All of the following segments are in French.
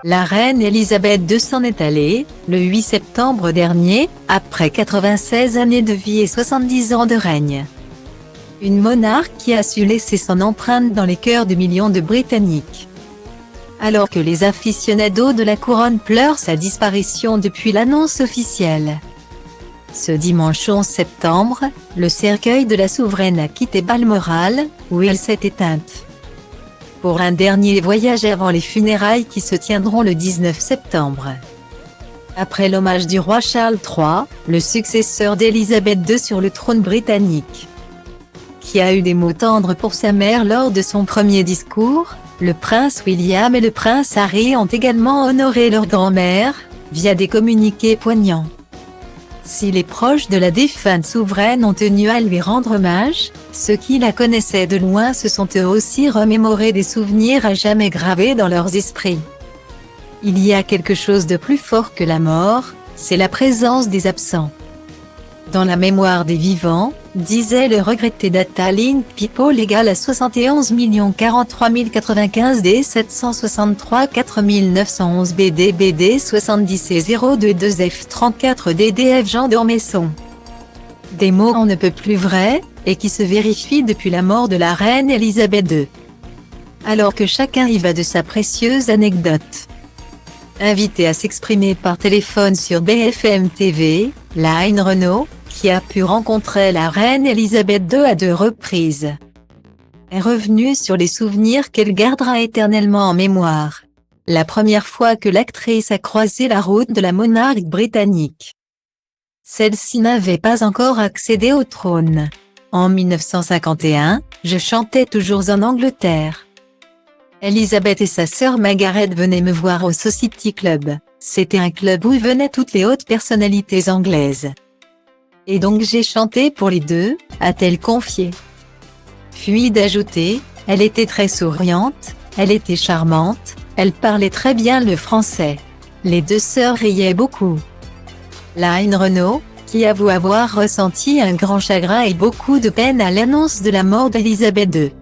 La reine Elisabeth II s'en est allée, le 8 septembre dernier, après 96 années de vie et 70 ans de règne. Une monarque qui a su laisser son empreinte dans les cœurs de millions de Britanniques. Alors que les aficionados de la couronne pleurent sa disparition depuis l'annonce officielle. Ce dimanche 11 septembre, le cercueil de la souveraine a quitté Balmoral, où elle s'est éteinte. Pour un dernier voyage avant les funérailles qui se tiendront le 19 septembre. Après l'hommage du roi Charles III, le successeur d'Elisabeth II sur le trône britannique, qui a eu des mots tendres pour sa mère lors de son premier discours, le prince William et le prince Harry ont également honoré leur grand-mère, via des communiqués poignants. Si les proches de la défunte souveraine ont tenu à lui rendre hommage, ceux qui la connaissaient de loin se sont eux aussi remémorés des souvenirs à jamais gravés dans leurs esprits. Il y a quelque chose de plus fort que la mort, c'est la présence des absents. Dans la mémoire des vivants, disait le regretté data link people égal à 71 043 095 D 763 4911 BD BD 70 et 022 F 34 DDF Jean d'Ormesson. Des mots on ne peut plus vrais, et qui se vérifient depuis la mort de la reine Elisabeth II. Alors que chacun y va de sa précieuse anecdote. Invité à s'exprimer par téléphone sur BFM TV, Line Renault, qui a pu rencontrer la reine Elisabeth II à 2 reprises, est revenue sur les souvenirs qu'elle gardera éternellement en mémoire. La première fois que l'actrice a croisé la route de la monarque britannique. Celle-ci n'avait pas encore accédé au trône. En 1951, je chantais toujours en Angleterre. Elisabeth et sa sœur Margaret venaient me voir au Society Club. C'était un club où venaient toutes les hautes personnalités anglaises. Et donc j'ai chanté pour les deux, a-t-elle confié. Puis d'ajouter, elle était très souriante, elle était charmante, elle parlait très bien le français. Les deux sœurs riaient beaucoup. Line Renault, qui avoue avoir ressenti un grand chagrin et beaucoup de peine à l'annonce de la mort d'Elisabeth II,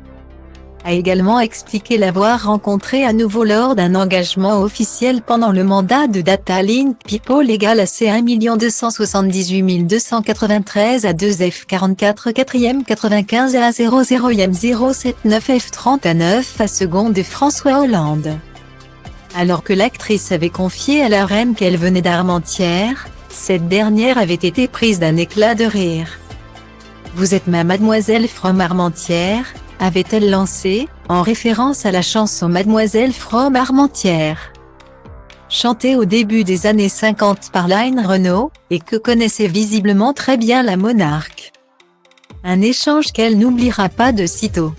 a également expliqué l'avoir rencontré à nouveau lors d'un engagement officiel pendant le mandat de Data Link People égal à C1 278 293 à 2F 44 4e 95 à 00 079 F 30 à 9 à seconde de François Hollande. Alors que l'actrice avait confié à la reine qu'elle venait d'Armentières, cette dernière avait été prise d'un éclat de rire. « Vous êtes ma mademoiselle from Armentières », avait-elle lancé, en référence à la chanson Mademoiselle from Armentières, chantée au début des années 50 par Line Renault, et que connaissait visiblement très bien la monarque. Un échange qu'elle n'oubliera pas de sitôt.